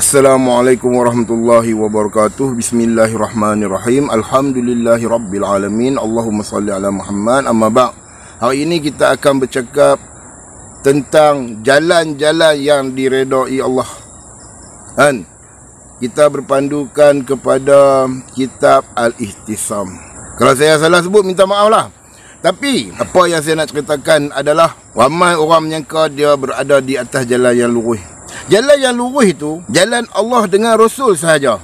Assalamualaikum warahmatullahi wabarakatuh. Bismillahirrahmanirrahim. Alhamdulillahi rabbil alamin. Allahumma salli ala Muhammad. Amma ba'. Hari ini kita akan bercakap tentang jalan-jalan yang diredai Allah. Dan kita berpandukan kepada kitab Al-Ihtisam. Kalau saya salah sebut, minta maaf lah. Tapi apa yang saya nak ceritakan adalah ramai orang menyangka dia berada di atas jalan yang lurus. Jalan yang lurus itu jalan Allah dengan Rasul sahaja.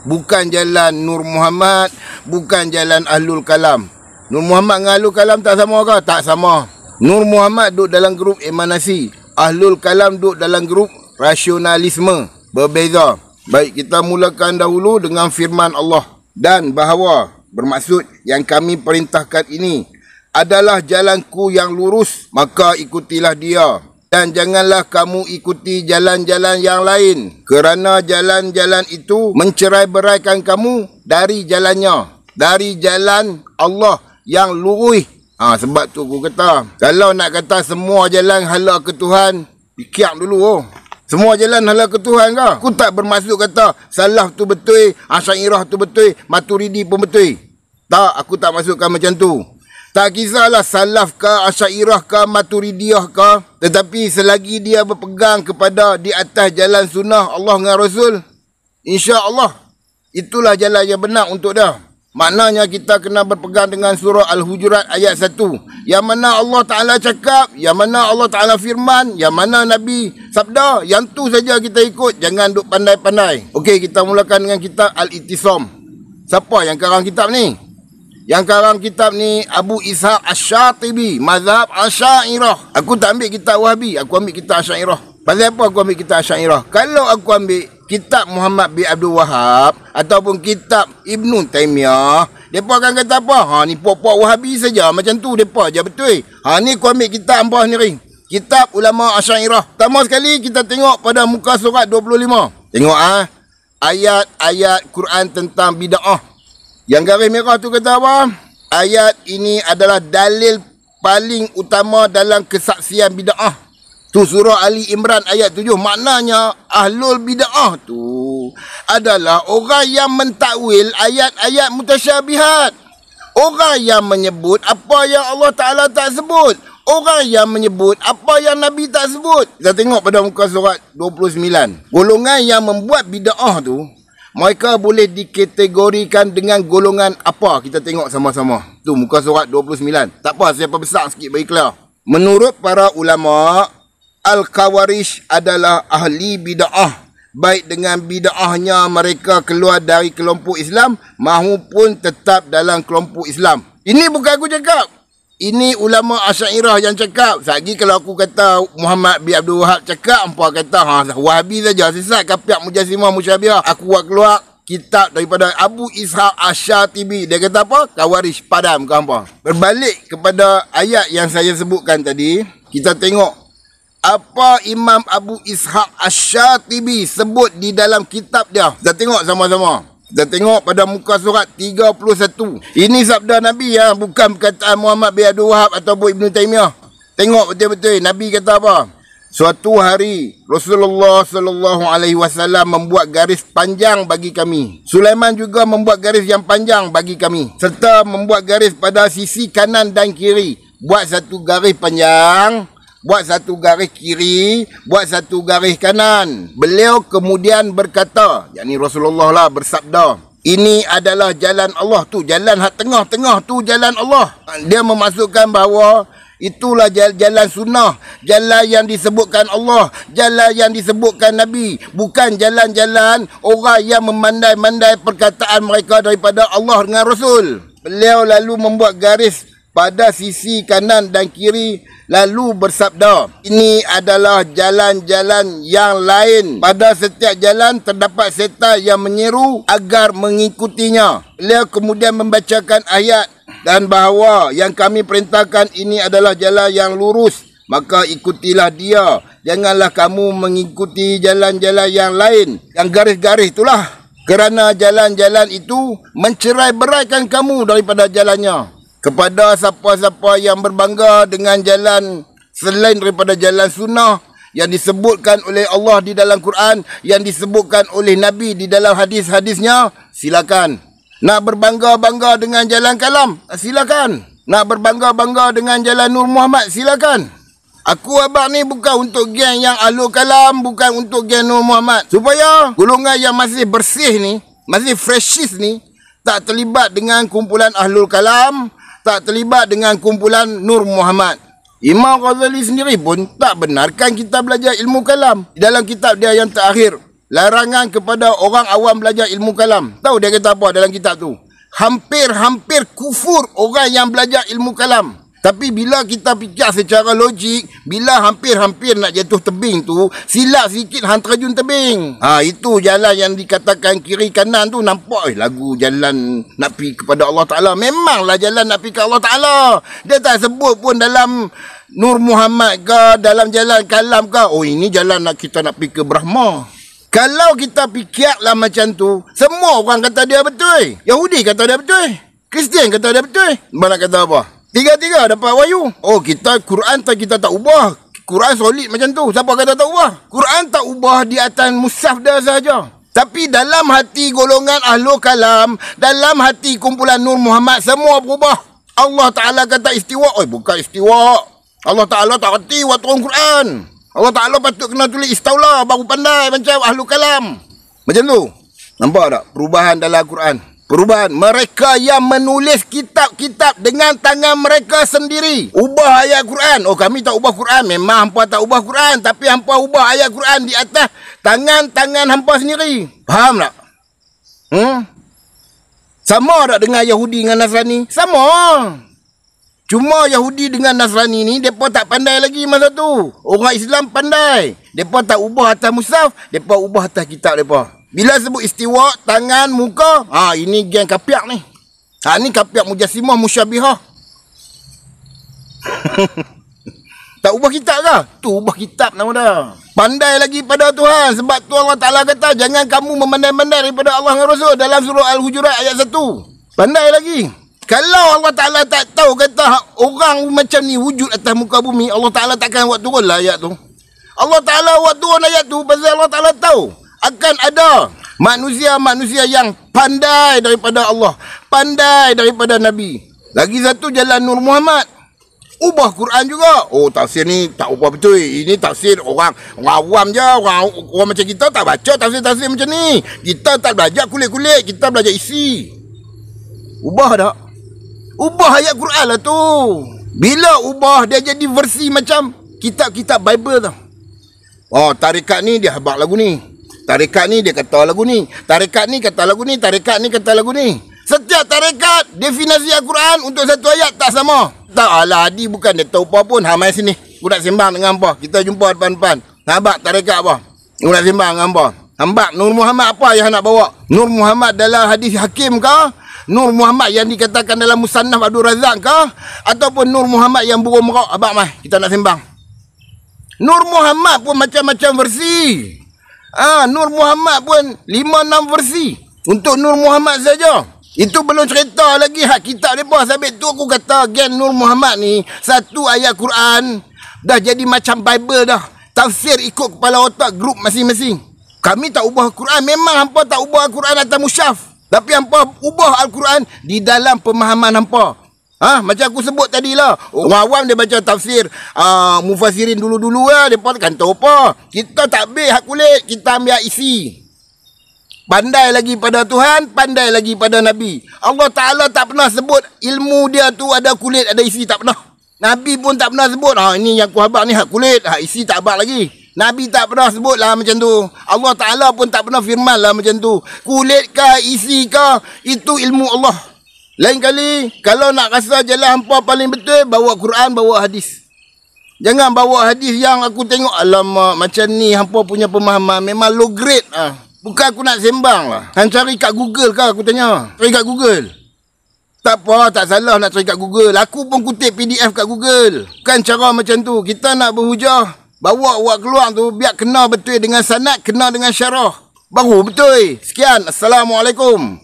Bukan jalan Nur Muhammad, bukan jalan Ahlul Kalam. Nur Muhammad dengan Ahlul Kalam tak sama ke? Tak sama. Nur Muhammad duduk dalam grup emanasi, Ahlul Kalam duduk dalam grup rasionalisme. Berbeza. Baik, kita mulakan dahulu dengan firman Allah. Dan bahawa bermaksud yang kami perintahkan ini adalah jalanku yang lurus, maka ikutilah dia. Dan janganlah kamu ikuti jalan-jalan yang lain, kerana jalan-jalan itu mencerai-beraikan kamu dari jalannya, dari jalan Allah yang lurus. Sebab tu aku kata, kalau nak kata semua jalan hala ke Tuhan, fikir dulu. Semua jalan hala ke Tuhan ke? Aku tak bermaksud kata Salaf tu betul, Asy'ariyah tu betul, Maturidi pun betul. Tak, aku tak masukkan macam tu. Tak kisahlah Salaf ke, Asy'ariyah ke, Maturidiyah ke, tetapi selagi dia berpegang kepada di atas jalan sunnah Allah dengan Rasul, insya-Allah itulah jalan yang benar untuk dia. Maknanya kita kena berpegang dengan surah Al-Hujurat ayat 1, yang mana Allah Ta'ala cakap, yang mana Allah Ta'ala firman, yang mana Nabi sabda, yang tu saja kita ikut, jangan duk pandai-pandai. Okey, kita mulakan dengan kitab Al-Ihtisam. Siapa yang karang kitab ni? Yang karang kitab ni Abu Ishaq Asy-Syatibi, mazhab Asy'ariyah. Aku tak ambil kitab Wahabi, aku ambil kitab Asy'ariyah. Pasal apa aku ambil kitab Asy'ariyah? Kalau aku ambil kitab Muhammad bin Abdul Wahab ataupun kitab Ibnu Taimiyah, depa akan kata apa? Ni pok-pok Wahabi saja, macam tu depa je betul. Ni aku ambil kitab hangpa ni, kitab ulama Asy'ariyah. Pertama sekali kita tengok pada muka surat 25. Tengok ayat-ayat Quran tentang bid'ah. Yang garis merah tu kata apa? Ayat ini adalah dalil paling utama dalam kesaksian bid'ah. Tu surah Ali Imran ayat 7. Maknanya ahlul bid'ah tu adalah orang yang mentakwil ayat-ayat mutasyabihat. Orang yang menyebut apa yang Allah Ta'ala tak sebut. Orang yang menyebut apa yang Nabi tak sebut. Kita tengok pada muka surat 29. Golongan yang membuat bid'ah tu, mereka boleh dikategorikan dengan golongan apa? Kita tengok sama-sama. Tu muka surat 29. Tak apa, saya perbesar sikit bagi clear. Menurut para ulama, Al-Khawarij adalah ahli bid'ah. Baik dengan bid'ahnya mereka keluar dari kelompok Islam maupun tetap dalam kelompok Islam. Ini bukan aku cakap. Ini ulama Asy'ariyah yang cakap. Lagi kalau aku kata Muhammad bin Abdul Wahab cakap, hampa kata Wahabi saja, sesat, kapiak, mujassimah, musyabiah. Aku buat keluar kitab daripada Abu Ishaq Asy-Syatibi. Dia kata apa? Khawarij padam ke hampa. Berbalik kepada ayat yang saya sebutkan tadi, kita tengok apa Imam Abu Ishaq Asy-Syatibi sebut di dalam kitab dia. Kita tengok sama-sama. Kita tengok pada muka surat 31. Ini sabda Nabi ya, bukan perkataan Muhammad bin Abdul Wahab ataupun Ibnu Taimiyah. Tengok betul-betul Nabi kata apa? Suatu hari Rasulullah sallallahu alaihi wasallam membuat garis panjang bagi kami. Sulaiman juga membuat garis yang panjang bagi kami, serta membuat garis pada sisi kanan dan kiri. Buat satu garis panjang, buat satu garis kiri, buat satu garis kanan. Beliau kemudian berkata, yakni Rasulullah lah bersabda, ini adalah jalan Allah tu, jalan hak tengah-tengah tu jalan Allah. Dia memasukkan bahawa itulah jalan sunnah, jalan yang disebutkan Allah, jalan yang disebutkan Nabi, bukan jalan-jalan orang yang memandai-mandai perkataan mereka daripada Allah dengan Rasul. Beliau lalu membuat garis pada sisi kanan dan kiri, lalu bersabda, ini adalah jalan-jalan yang lain. Pada setiap jalan terdapat setan yang menyeru agar mengikutinya. Beliau kemudian membacakan ayat, dan bahawa yang kami perintahkan ini adalah jalan yang lurus, maka ikutilah dia. Janganlah kamu mengikuti jalan-jalan yang lain, yang garis-garis itulah, kerana jalan-jalan itu mencerai-beraikan kamu daripada jalannya. Kepada siapa-siapa yang berbangga dengan jalan selain daripada jalan sunnah, yang disebutkan oleh Allah di dalam Quran, yang disebutkan oleh Nabi di dalam hadis-hadisnya, silakan. Nak berbangga-bangga dengan jalan kalam, silakan. Nak berbangga-bangga dengan jalan Nur Muhammad, silakan. Aku abang ni bukan untuk geng yang Ahlul Kalam, bukan untuk geng Nur Muhammad. Supaya golongan yang masih bersih ni, masih freshies ni, tak terlibat dengan kumpulan Ahlul Kalam, tak terlibat dengan kumpulan Nur Muhammad. Imam Ghazali sendiri pun tak benarkan kita belajar ilmu kalam. Di dalam kitab dia yang terakhir, larangan kepada orang awam belajar ilmu kalam. Tahu dia kata apa dalam kitab tu? Hampir-hampir kufur orang yang belajar ilmu kalam. Tapi bila kita fikir secara logik, bila hampir-hampir nak jatuh tebing tu, silap sikit hang terjun tebing. Itu jalan yang dikatakan kiri kanan tu, nampak lagu jalan nak pergi kepada Allah Ta'ala. Memanglah jalan nak pergi ke Allah Ta'ala. Dia tak sebut pun dalam Nur Muhammad ke, dalam jalan kalam ke, oh ini jalan nak kita nak pergi ke Brahma. Kalau kita fikirlah macam tu, semua orang kata dia betul. Yahudi kata dia betul. Kristian kata dia betul. Mana kata apa? Tiga-tiga dapat wahyu. Oh, kita Quran tak, kita tak ubah. Quran solid macam tu. Siapa kata tak ubah? Quran tak ubah di atas mushaf dah sahaja. Tapi dalam hati golongan Ahlul Kalam, dalam hati kumpulan Nur Muhammad, semua berubah. Allah Ta'ala kata istiwa. Oh, bukan istiwa. Allah Ta'ala tak erti waktu turun Quran. Allah Ta'ala patut kena tulis istaula, baru pandai macam Ahlul Kalam. Macam tu. Nampak tak perubahan dalam Quran? Perubahan. Mereka yang menulis kitab-kitab dengan tangan mereka sendiri, ubah ayat Quran. Oh, kami tak ubah Quran. Memang hampa tak ubah Quran, tapi hampa ubah ayat Quran di atas tangan-tangan hampa sendiri. Faham tak? Sama tak dengan Yahudi dengan Nasrani? Sama. Cuma Yahudi dengan Nasrani ni, mereka tak pandai lagi masa tu. Orang Islam pandai. Mereka tak ubah atas mushaf, mereka ubah atas kitab mereka. Bila sebut istiwa, tangan, muka, ini geng kapiak ni. Ni kapiak mujassimah, musyabihah. Tak ubah kitab ke? Tu ubah kitab nama dah. Pandai lagi pada Tuhan. Sebab tu Allah Ta'ala kata, jangan kamu memandai-mandai daripada Allah dan Rasul dalam surah Al-Hujurat ayat 1. Pandai lagi. Kalau Allah Ta'ala tak tahu kata orang macam ni wujud atas muka bumi, Allah Ta'ala takkan buat turun lah ayat tu. Allah Ta'ala buat turun ayat tu pasal Allah Ta'ala tahu akan ada manusia-manusia yang pandai daripada Allah, pandai daripada Nabi. Lagi satu jalan Nur Muhammad, ubah Quran juga. Oh, tafsir ni tak ubah betul. Ini tafsir orang awam je, orang macam kita tak baca tafsir-tafsir macam ni. Kita tak belajar kulit-kulit, kita belajar isi. Ubah tak? Ubah ayat Quran lah tu. Bila ubah, dia jadi versi macam kitab-kitab Bible tu. Oh, tarikat ni dia habaq lagu ni, tarikat ni dia kata lagu ni, tarikat ni kata lagu ni, tarikat ni kata lagu ni. Setiap tarikat definisi Al-Quran untuk satu ayat tak sama. Tak, alah Adi bukan dia tahu apa pun. Mai sini, aku nak sembang dengan apa. Kita jumpa depan-depan. Habaq tarikat apa? Aku nak sembang dengan apa? Hambak Nur Muhammad apa yang nak bawa? Nur Muhammad dalam hadis Hakim ke? Nur Muhammad yang dikatakan dalam Musannaf Abdul Razak ke? Ataupun Nur Muhammad yang burung merak? Abang mai, kita nak sembang. Nur Muhammad pun macam-macam versi. Nur Muhammad pun 5-6 versi untuk Nur Muhammad saja. Itu belum cerita lagi hak kitab mereka. Sebab tu aku kata geng Nur Muhammad ni, satu ayat Quran dah jadi macam Bible dah. Tafsir ikut kepala otak grup masing-masing. Kami tak ubah Quran. Memang hampa tak ubah Quran atas mushaf, tapi hampa ubah Al-Quran di dalam pemahaman hampa. Macam aku sebut tadi lah. Orang awam dia baca tafsir mufassirin dulu-dulu lah. Dia kan tahu apa. Kita tak ambil hak kulit, kita ambil isi. Pandai lagi pada Tuhan, pandai lagi pada Nabi. Allah Ta'ala tak pernah sebut ilmu dia tu ada kulit, ada isi. Tak pernah. Nabi pun tak pernah sebut, ini yang aku habaq ni hak kulit, hak isi tak habaq lagi. Nabi tak pernah sebut lah macam tu. Allah Ta'ala pun tak pernah firman lah macam tu. Kulit kah, isi kah, itu ilmu Allah. Lain kali, kalau nak rasa jalan hampa paling betul, bawa Quran, bawa hadis. Jangan bawa hadis yang aku tengok, alamak, macam ni hampa punya pemahaman memang low grade. Bukan aku nak sembang lah. Hang cari kat Google kah aku tanya? Cari kat Google. Tak apa, tak salah nak cari kat Google. Aku pun kutip PDF kat Google. Bukan cara macam tu. Kita nak berhujah, bawa awak keluar tu, biar kena betul dengan sanad, kena dengan syarah. Baru betul. Sekian. Assalamualaikum.